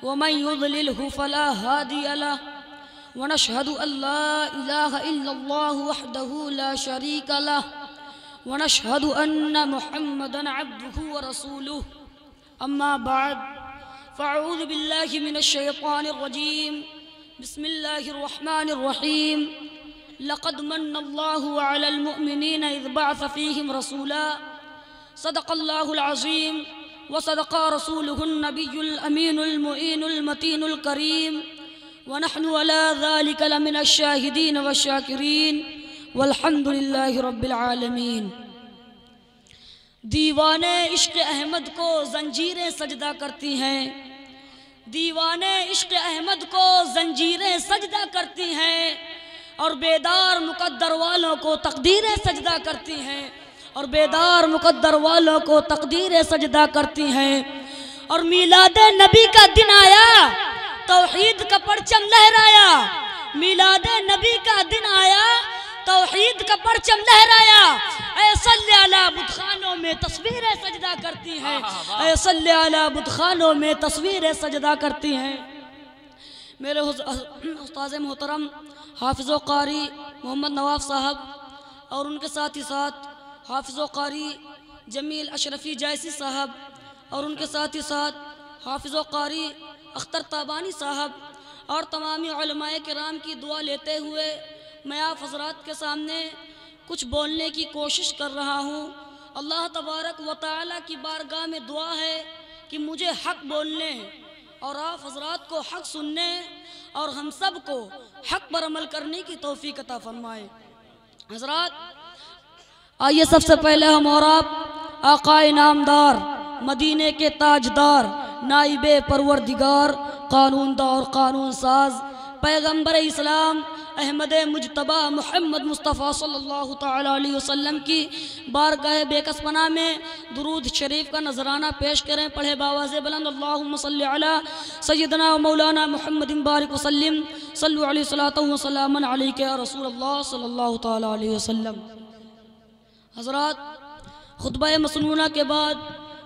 ومن يضلله فلا هادي له ونشهد أن لا إله إلا الله وحده لا شريك له ونشهد أن محمدًا عبده ورسوله أما بعد فأعوذ بالله من الشيطان الرجيم بسم الله الرحمن الرحيم لقد من الله على المؤمنين إذ بعث فيهم رسولا صدق الله العظيم وصدق رسوله النبي الأمين المؤين المتين الكريم ونحن على ذلك لمن الشاهدين والشاكرين والحمد لله رب العالمین۔ دیوانے عشق احمد کو زنجیریں سجدہ کرتی ہیں، دیوانے عشق احمد کو زنجیریں سجدہ کرتی ہیں، اور بیدار مقدر والوں کو تقدیریں سجدہ کرتی ہیں، اور بیدار مقدر والوں کو تقدیریں سجدہ کرتی ہیں۔ اور میلاد نبی کا دن آیا، توحید کا پرچم لہرایا، میلاد نبی کا دن آیا، توحید کا پرچم لہرایا۔ اے صلی علی بتخانوں میں تصویریں سجدہ کرتی ہیں، اے صلی علی بتخانوں میں تصویریں سجدہ کرتی ہیں۔ میرے استاذ محترم حافظ و قاری محمد نواف صاحب اور ان کے ساتھ ہی ساتھ حافظ و قاری جمیل اشرفی جیسی صاحب اور ان کے ساتھ ہی ساتھ حافظ و قاری اختر تابانی صاحب اور تمامی علماء کرام کی دعا لیتے ہوئے میں آپ حضرات کے سامنے کچھ بولنے کی کوشش کر رہا ہوں۔ اللہ تبارک و تعالیٰ کی بارگاہ میں دعا ہے کہ مجھے حق بولنے اور آپ حضرات کو حق سننے اور ہم سب کو حق پر عمل کرنے کی توفیق عطا فرمائے۔ حضرات آئیے سب سے پہلے ہم اور آپ آقا انعامدار، مدینے کے تاجدار، نائب پروردگار، قانون دار قانون ساز، پیغمبر اسلام احمد مجتبی محمد مصطفیٰ صلی اللہ تعالیٰ علیہ وسلم کی بارگاہ بے کس پناہ میں درود شریف کا نذرانہ پیش کریں۔ پڑھے باواز بلند اللہم صلی علی سیدنا و مولانا محمد بارک وسلم، صلو علیہ صلاۃ و سلام علیک یا رسول اللہ صلی اللہ تعالیٰ علیہ وسلم۔ حضرات خطبہ مسنونہ کے بعد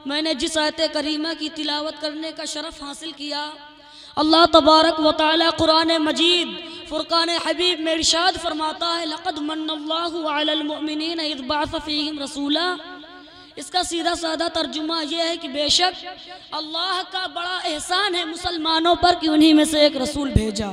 میں نے جس آیت کریمہ کی تلاوت کرنے کا شرف حاصل کیا، اللہ تبارک و تعالی قرآن مجید فرقان حبیب میں ارشاد فرماتا ہے لقد من اللہ علی المؤمنین اذ بعث فیہم رسولا۔ اس کا سیدھا سادہ ترجمہ یہ ہے کہ بے شک اللہ کا بڑا احسان ہے مسلمانوں پر کہ انہی میں سے ایک رسول بھیجا۔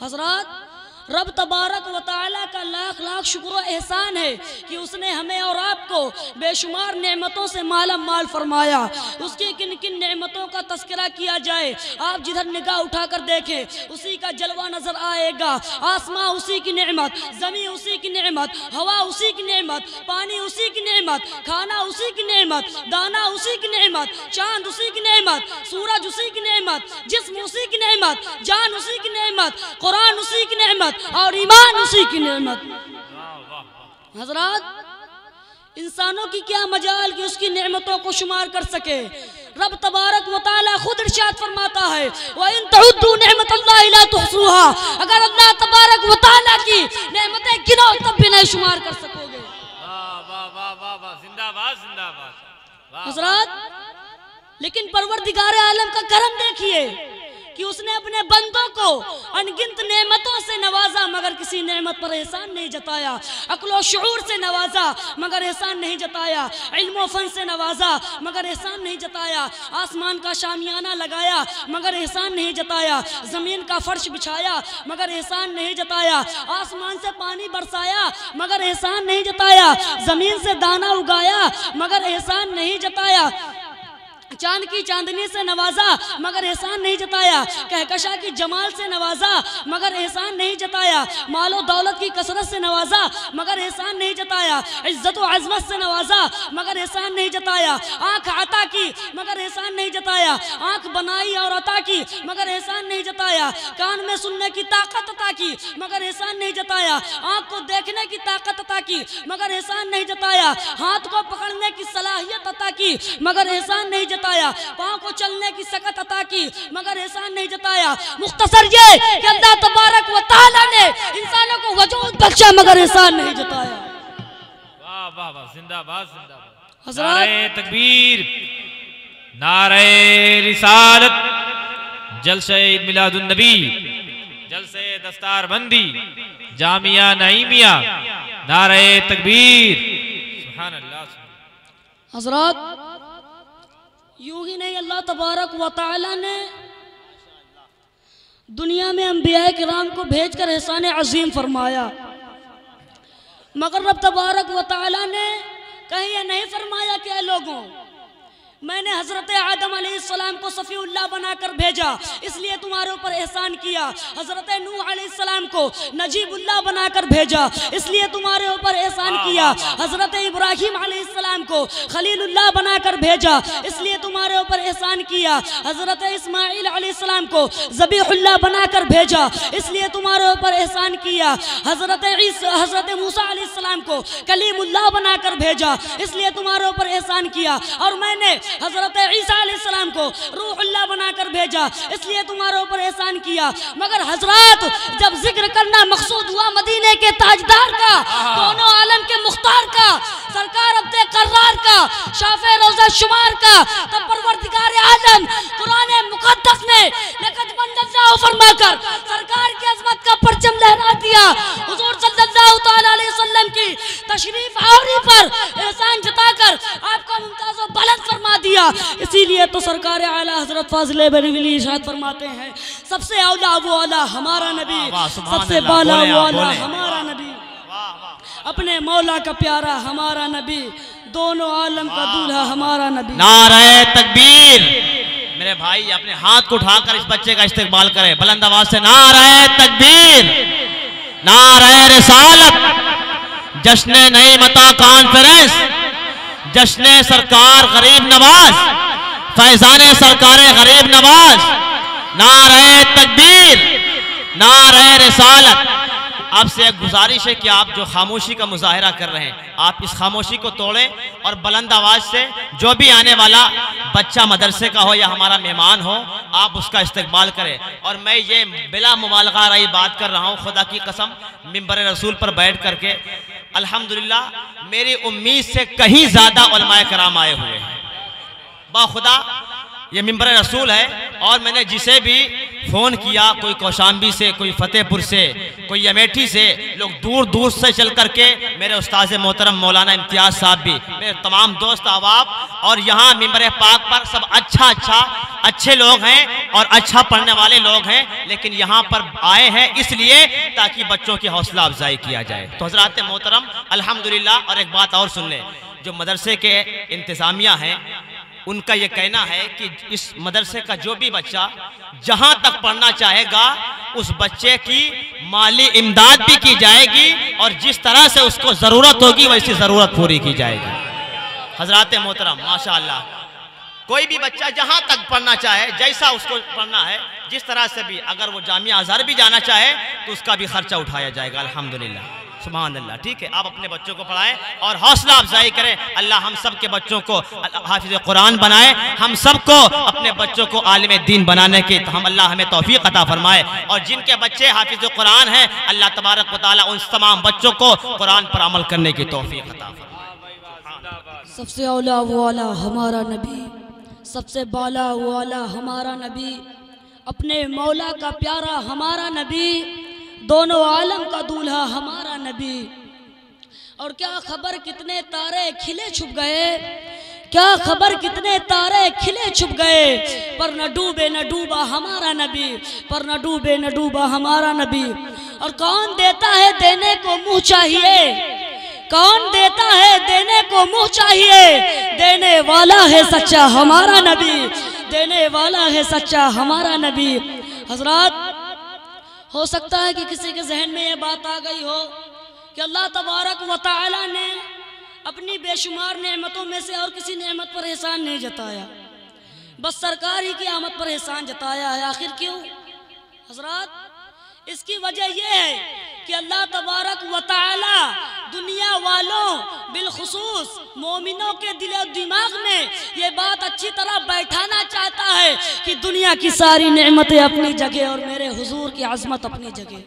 حضرات رب تبارک و تعالیٰ کا لاکھ لاکھ شکر و احسان ہے کہ اس نے ہمیں اور آپ کو بے شمار نعمتوں سے مالا مال فرمایا۔ اس کی کن کن نعمتوں کا تذکرہ کیا جائے، آپ جدھر نگاہ اٹھا کر دیکھیں اسی کا جلوہ نظر آئے گا۔ آسمان اسی کی نعمت، زمین اسی کی نعمت، ہوا اسی کی نعمت، پانی اسی کی نعمت، کھانا اسی کی نعمت، دانا اسی کی نعمت، چاند اسی کی نعمت، سورج اسی کی نعمت، جسم اسی کی نعمت، جان اسی کی نعمت، قرآن اسی کی نعمت اور ایمان اسی کی نعمت۔ حضرات انسانوں کی کیا مجال کہ اس کی نعمتوں کو شمار کر سکے۔ رب تبارک و تعالی خود ارشاد فرماتا ہے وَإِن تَعُدُّوا نِعْمَةَ اللَّهِ لَا تُحْصُوهَا، اگر اللہ تبارک و تعالی کی نعمتیں گنو تب بھی نہیں شمار کر سکو گے۔ زندہ باد زندہ باد۔ حضرات لیکن پروردگار عالم کا کرم دیکھیے کہ اس نے اپنے بندوں کو انگنت نعمتوں سے نوازا مگر کسی نعمت پر احسان نہیں جتایا، عقل و شعور سے نوازا مگر احسان نہیں جتایا، علم و فن سے نوازا مگر احسان نہیں جتایا، آسمان کا شامیانہ لگایا مگر احسان نہیں جتایا، زمین کا فرش بچھایا مگر احسان نہیں جتایا، آسمان سے پانی برسایا مگر احسان نہیں جتایا، زمین سے دانا اگایا مگر احسان نہیں جتایا، چاند کی چاندنی سے نوازا مگر احسان نہیں جتایا، کہکشاں کی جمال سے نوازا مگر احسان نہیں جتایا، مال و دولت کی کثرت سے نوازا مگر احسان نہیں جتایا، عزت و عظمت سے نوازا مگر احسان نہیں جتایا، آنکھ عطا کی مگر احسان نہیں جتایا، آنکھ بنائی اور عطا کی مگر احسان نہیں جتایا، کان میں سننے کی طاقت عطا کی مگر احسان نہیں جتایا، آنکھ کو دیکھنے کی طاقت عطا کی مگر احسان نہیں جتایا، ہاتھ کو پکڑنے کی صلاحیت عطا کی مگر احسان نہیں جتایا، پاؤں کو چلنے کی سکت عطا کی مگر احسان نہیں جتایا۔ مختصر یہ کہ اللہ تبارک و تعالی نے انسانوں کو وجود بخشا مگر احسان نہیں جتایا۔ واہ واہ واہ، زندہ باد زندہ باد۔ حضرات نعرہ تکبیر، نعرہ رسالت، جلسہ عید میلاد النبی، جلسہ دستار بندی، جامعہ نعیمیہ، نعرہ تکبیر، سبحان اللہ۔ حضرات یوں ہی نہیں، اللہ تبارک و تعالی نے دنیا میں انبیاء کرام کو بھیج کر احسان عظیم فرمایا، مگر رب تبارک و تعالی نے کہیں یہ نہیں فرمایا کہ اے لوگوں میں نے حضرت آدم علیہ السلام کو صفی اللہ بنا کر بھیجا اس لیے تمہارے اوپر احسان کیا، حضرت نوح علیہ السلام کو نجیب اللہ بنا کر بھیجا اس لیے تمہارے اوپر احسان کیا، حضرت ابراہیم علیہ السلام کو خلیل اللہ بنا کر بھیجا اس لیے تمہارے اوپر احسان کیا، حضرت اسماعیل علیہ السلام کو ذبیح اللہ بنا کر بھیجا اس لیے تمہارے اوپر احسان کیا، حضرت موسیٰ علیہ السلام کو کلیم اللہ بنا کر بھیجا اس لیے تمہارے اوپر احسان کیا، اور میں نے حضرت عیسیٰ علیہ السلام کو روح اللہ بنا کر بھیجا اس لیے تمہارے اوپر احسان کیا۔ مگر حضرات جب ذکر کرنا مقصود ہوا مدینے کے تاجدار کا، دونوں عالم کے مختار کا، سرکار عبد قرار کا، شافع روضہ شمار کا، تب پروردگار عالم قرآن مقدس نے لقد من اللہ فرما کر سرکار کی عظمت کا پرچم لہرا دیا، حضور صلی اللہ تعالی علیہ وسلم کی تشریف آوری پر احسان جتا کر آپ کا ممتاز و بلند فرما دیا۔ اسی لیے تو سرکار اعلیٰ حضرت فاضل بریلوی ارشاد فرماتے ہیں سب سے اولا وہ اعلیٰ ہمارا نبی، سب سے بالا وہ اعلیٰ ہمارا نبی، اپنے مولا کا پیارا ہمارا نبی، دونوں عالم کا دولہا ہمارا نبی۔ نعرہ تکبیر۔ میرے بھائی اپنے ہاتھ کو اٹھا کر اس بچے کا استقبال کریں بلند آواز سے، نعرہ تکبیر، نعرہ رسالت، جشن نعمتہ کانفرنس، جشن سرکار غریب نواز، فیضان سرکار غریب نواز، نعرہ تکبیر، نعرہ رسالت۔ آپ سے ایک گزارش ہے کہ آپ جو خاموشی کا مظاہرہ کر رہے ہیں آپ اس خاموشی کو توڑیں اور بلند آواز سے جو بھی آنے والا بچہ مدرسے کا ہو یا ہمارا مہمان ہو آپ اس کا استقبال کریں۔ اور میں یہ بلا مبالغہ رہی بات کر رہا ہوں خدا کی قسم منبر رسول پر بیٹھ کر کے، الحمدللہ میری امید سے کہیں زیادہ علماء کرام آئے ہوئے ہیں باخدا۔ یہ منبر رسول ہے اور میں نے جسے بھی فون کیا، کوئی کوشامبی سے، کوئی فتح پور سے، کوئی امیٹھی سے، لوگ دور دور سے چل کر کے، میرے استاذ محترم مولانا امتیاز صاحب بھی، میرے تمام دوست احباب، اور یہاں منبر پاک پر سب اچھے لوگ ہیں اور اچھا پڑھنے والے لوگ ہیں، لیکن یہاں پر آئے ہیں اس لیے تاکہ بچوں کی حوصلہ افزائی کیا جائے۔ تو حضرات محترم الحمدللہ، اور ایک بات اور سن لیں، جو مدرسے کے انتظامیہ ہیں ان کا یہ کہنا ہے کہ اس مدرسے کا جو بھی بچہ جہاں تک پڑھنا چاہے گا اس بچے کی مالی امداد بھی کی جائے گی اور جس طرح سے اس کو ضرورت ہوگی ویسی ضرورت پوری کی جائے گی۔ حضرات محترم ماشاءاللہ کوئی بھی بچہ جہاں تک پڑھنا چاہے جیسا اس کو پڑھنا ہے جس طرح سے بھی، اگر وہ جامعہ ازہر بھی جانا چاہے تو اس کا بھی خرچہ اٹھایا جائے گا الحمدللہ۔ سبحان اللہ۔ ٹھیک ہے، آپ اپنے بچوں کو پڑھائیں اور حوصلہ افزائی کریں۔ اللہ ہم سب کے بچوں کو حافظ قرآن بنائے، ہم سب کو اپنے بچوں کو عالم دین بنانے کی اللہ ہمیں توفیق عطا فرمائے، اور جن کے بچے حافظ قرآن ہیں اللہ تبارک و تعالیٰ ان تمام بچوں کو قرآن پر عمل کرنے کی توفیق عطا فرمائے۔ سب سے اولا وہ اعلیٰ ہمارا نبی، سب سے بالا وہ اعلیٰ ہمارا نبی، اپنے مولا کا پیارا ہمارا نبی، دونوں عالم کا دولہا ہمارا نبی۔ اور کیا خبر کتنے تارے کھلے چھپ گئے، کیا خبر کتنے تارے کھلے چھپ گئے، پر نہ ڈوبے نہ ڈوبا ہمارا نبی، پر نہ ڈوبے نہ ڈوبا ہمارا نبی۔ اور کون دیتا ہے دینے کو منہ چاہیے، کون دیتا ہے دینے کو منہ چاہیے، دینے والا ہے سچا ہمارا نبی، دینے والا ہے سچا ہمارا نبی۔ حضرات ہو سکتا ہے کہ کسی کے ذہن میں یہ بات آ گئی ہو کہ اللہ تبارک و تعالی نے اپنی بے شمار نعمتوں میں سے اور کسی نعمت پر احسان نہیں جتایا، بس سرکار ہی کی آمد پر احسان جتایا ہے۔ آخر کیوں؟ حضرات اس کی وجہ یہ ہے کہ اللہ تبارک و تعالی دنیا والوں بالخصوص مومنوں کے دل و دماغ میں یہ بات اچھی طرح بیٹھانا چاہتا ہے کہ دنیا کی ساری نعمتیں اپنی جگہ اور میرے حضور کی عظمت اپنی جگہ۔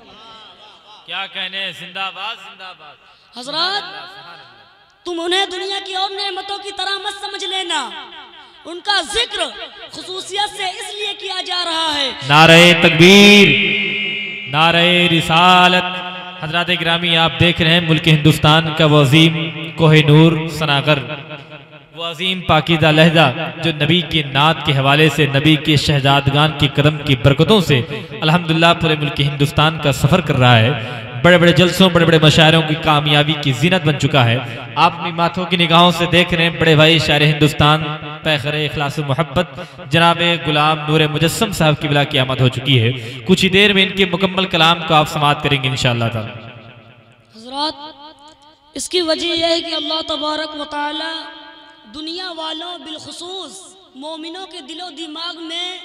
کیا کہنے، زندہ باد زندہ باد۔ حضرات تم انہیں دنیا کی اور نعمتوں کی طرح مت سمجھ لینا، ان کا ذکر خصوصیت سے اس لیے کیا جا رہا ہے نعرہ تکبیر، نعرہ رسالت۔ حضرات گرامی آپ دیکھ رہے ہیں ملک ہندوستان کا وہ عظیم کوہ نور سناگر، وہ عظیم پاکیزہ لہجہ جو نبی کی نعت کے حوالے سے، نبی کے شہزادگان کی قدم کی برکتوں سے الحمدللہ پورے ملک ہندوستان کا سفر کر رہا ہے، بڑے بڑے جلسوں، بڑے بڑے مشاعروں کی کامیابی کی زینت بن چکا ہے۔ آپ اپنی ماتھوں کی نگاہوں سے دیکھ رہے ہیں بڑے بھائی شاعر ہندوستان پیغمبر اخلاص و محبت جناب غلام نور مجسم صاحب کی بلا کی آمد ہو چکی ہے۔ کچھ ہی دیر میں ان کے مکمل کلام کو آپ سماعت کریں گے انشاءاللہ تعالی۔ حضرات، اس کی وجہ یہ ہے کہ اللہ تبارک و تعالی دنیا والوں بالخصوص مومنوں کے دل و دماغ میں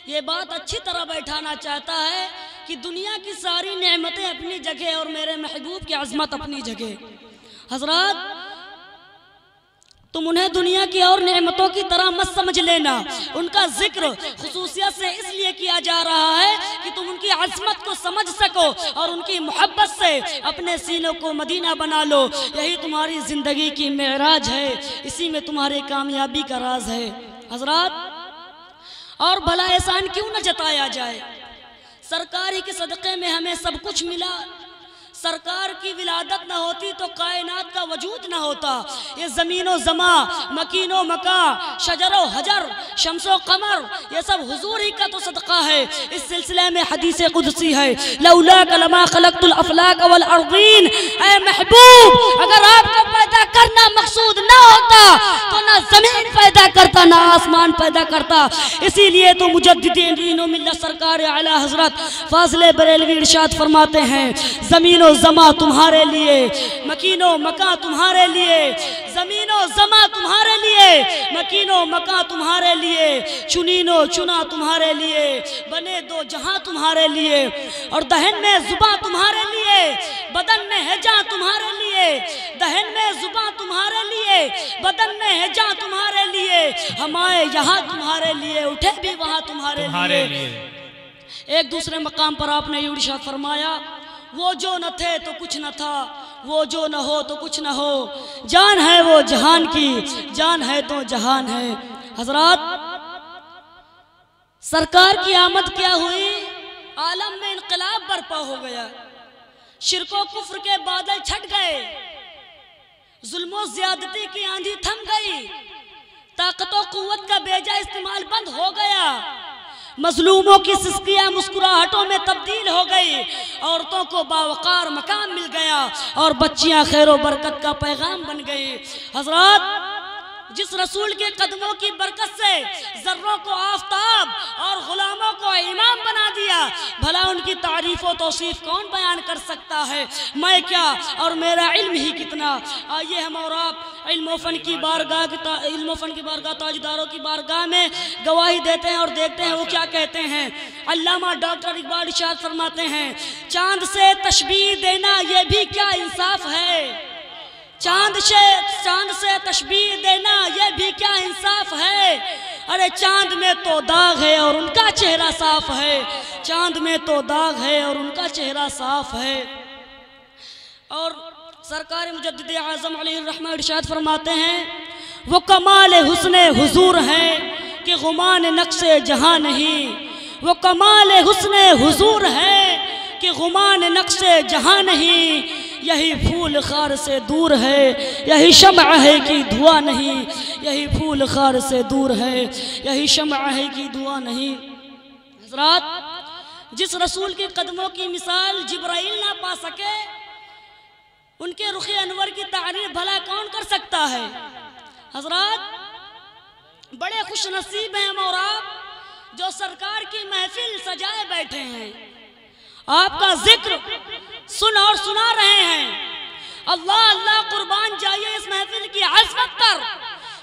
یہ بات اچھی طرح بیٹھانا چاہتا ہے کہ دنیا کی ساری نعمتیں اپنی جگہ اور میرے محبوب کی عظمت اپنی جگہ۔ حضرات، تم انہیں دنیا کی اور نعمتوں کی طرح مت سمجھ لینا، ان کا ذکر خصوصیت سے اس لیے کیا جا رہا ہے کہ تم ان کی عظمت کو سمجھ سکو اور ان کی محبت سے اپنے سینوں کو مدینہ بنا لو۔ یہی تمہاری زندگی کی معراج ہے، اسی میں تمہاری کامیابی کا راز ہے۔ حضرات، اور بھلا احسان کیوں نہ جتایا جائے؟ سرکار ہی کے صدقے میں ہمیں سب کچھ ملا۔ سرکار کی ولادت نہ ہوتی تو کائنات کا وجود نہ ہوتا۔ یہ زمین و زمان، مکین و مکان، شجر و حجر، شمس و قمر، یہ سب حضور ہی کا تو صدقہ ہے۔ اس سلسلے میں حدیث قدسی ہے، لولاک لما خلقت الافلاک والارضین۔ اے محبوب، اگر آپ کو پیدا کرنا مقصود نہ ہوتا تو نہ زمین پیدا کرتا نہ آسمان پیدا کرتا۔ اسی لیے تو مجدد دین و ملت سرکار اعلی حضرت فاضل بریلوی ارشاد فرماتے ہیں، زمین و زمان تمہارے لیے، مکین و مکان تمہارے لیے، زمین و زمان تمہارے لیے، مکین و مکان تمہارے لیے، چنین و چنا تمہارے لیے، بنے دو جہاں تمہارے لیے، اور دہن میں زباں تمہارے لیے، بدن میں ہے جاں تمہارے لیے، دہن میں زباں تمہارے لیے، بدن میں ہے جاں تمہارے لیے، ہم آئے یہاں تمہارے لیے، اٹھے بھی وہاں تمہارے لیے۔ ایک دوسرے مقام پر آپ نے یہ ارشاد فرمایا، وہ جو نہ تھے تو کچھ نہ تھا، وہ جو نہ ہو تو کچھ نہ ہو، جان ہے وہ جہان کی، جان ہے تو جہان ہے۔ حضرات، سرکار کی آمد کیا ہوئی؟ عالم میں انقلاب برپا ہو گیا، شرک و کفر کے بادل چھٹ گئے، ظلم و زیادتی کی آندھی تھم گئی، طاقت و قوت کا بیجا استعمال بند ہو گیا، مظلوموں کی سسکیاں مسکراہٹوں میں تبدیل ہو گئی، عورتوں کو باوقار مقام مل گیا، اور بچیاں خیر و برکت کا پیغام بن گئی۔ حضرات، جس رسول کے قدموں کی برکت سے ذروں کو آفتاب اور غلاموں کو امام بنا دیا، بھلا ان کی تعریف و توصیف کون بیان کر سکتا ہے؟ میں کیا اور میرا علم ہی کتنا۔ آئیے ہم اور آپ علم و فن کی بارگاہ تاجداروں کی بارگاہ میں گواہی دیتے ہیں اور دیکھتے ہیں وہ کیا کہتے ہیں۔ علامہ ڈاکٹر اقبال ارشاد فرماتے ہیں، چاند سے تشبیہ دینا یہ بھی کیا انصاف ہے، چاند سے تشبیہ دینا یہ بھی کیا انصاف ہے، ارے چاند میں تو داغ ہے اور ان کا چہرہ صاف ہے، چاند میں تو داغ ہے اور ان کا چہرہ صاف ہے۔ اور سرکار مجدد اعظم علیہ الرحمہ ارشاد فرماتے ہیں، وہ کمال حسن حضور ہیں کہ غمان نقش جہاں نہیں، وہ کمال حسن حضور ہے کہ غمان نقش جہاں نہیں، یہی پھول خار سے دور ہے، یہی شمع ہے کہ دھواں نہیں، یہی پھول خار سے دور ہے، یہی شمع ہے کہ دھواں نہیں۔ حضرات، جس رسول کے قدموں کی مثال جبرائیل نہ پا سکے، ان کے رخ انور کی تعریف بھلا کون کر سکتا ہے؟ حضرات، بڑے خوش نصیب ہیں ہم اور آپ جو سرکار کی محفل سجائے بیٹھے ہیں، آپ کا ذکر سن اور سنا رہے ہیں۔ اللہ اللہ قربان جائیے اس محفل کی عظمت پر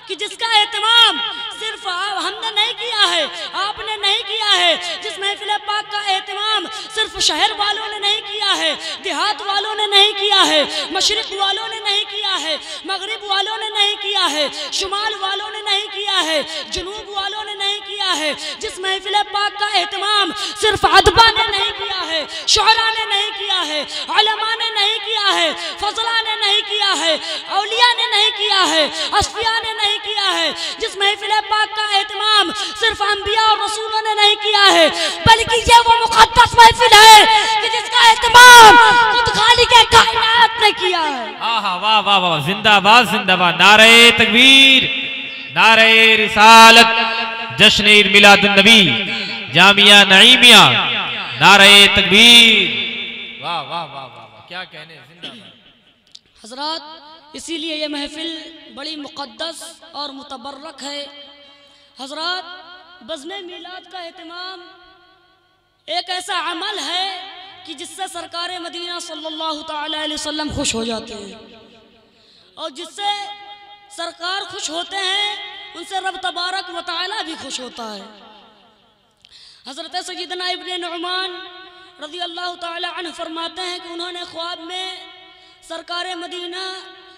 کہ جس کا اہتمام صرف ہم نے نہیں کیا ہے، آپ نے نہیں کیا ہے، جس محفل پاک کا اہتمام صرف شہر والوں نے نہیں کیا ہے، دیہات والوں نے نہیں کیا ہے، مشرق والوں نے نہیں کیا ہے، مغرب والوں نے نہیں کیا ہے، شمال والوں نے نہیں کیا ہے، جنوب والوں نے نہیں کیا ہے، جس محفل پاک کا اہتمام صرف ادبا نے نہیں کیا ہے، شعراء نے نہیں کیا ہے، علماء نے نہیں کیا ہے، فضلاء نے نہیں کیا ہے، اولیاء نے نہیں نہیں کیا ہے، اصفیاء نے نہیں کیا ہے، جس محفل پاک کا اہتمام صرف انبیاء اور رسولوں نے نہیں کیا ہے، بلکہ یہ وہ مقدس محفل ہے کہ جس کا اہتمام خود خالق کائنات نے کیا ہے۔ واہ واہ واہ واہ، زندہ باد زندہ باد، نعرہ تکبیر، نعرہ رسالت، جشن عید میلاد النبی جامعہ نعیمیہ، نعرہ تکبیر، واہ واہ واہ واہ، کیا کہنے، زندہ باد۔ حضرات، اسی لیے یہ محفل بڑی مقدس اور متبرک ہے۔ حضرات، بزم میلاد کا اہتمام ایک ایسا عمل ہے کہ جس سے سرکار مدینہ صلی اللہ تعالی علیہ وسلم خوش ہو جاتے ہیں، اور جس سے سرکار خوش ہوتے ہیں ان سے رب تبارک و تعالی بھی خوش ہوتا ہے۔ حضرت سیدنا ابن نعمان رضی اللہ تعالی عنہ فرماتے ہیں کہ انہوں نے خواب میں سرکار مدینہ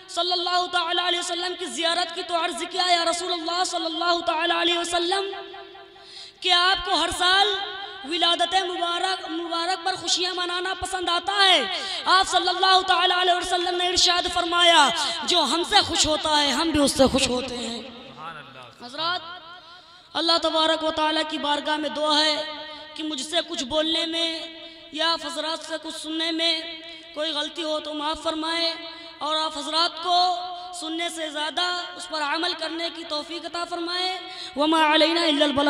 صلی اللہ تعالی علیہ وسلم کی زیارت کی تو عرض کیا، یا رسول اللہ صلی اللہ تعالی علیہ وسلم، کہ آپ کو ہر سال ولادت مبارک پر خوشیاں منانا پسند آتا ہے؟ آپ صلی اللہ تعالی علیہ وسلم نے ارشاد فرمایا، جو ہم سے خوش ہوتا ہے ہم بھی اس سے خوش ہوتے ہیں۔ حضرات، اللہ تبارک و تعالیٰ کی بارگاہ میں دعا ہے کہ مجھ سے کچھ بولنے میں یا آپ حضرات سے کچھ سننے میں کوئی غلطی ہو تو معاف فرمائے، اور آپ حضرات کو سننے سے زیادہ اس پر عمل کرنے کی توفیق عطا فرمائے۔ وما علینا الا البلاغ۔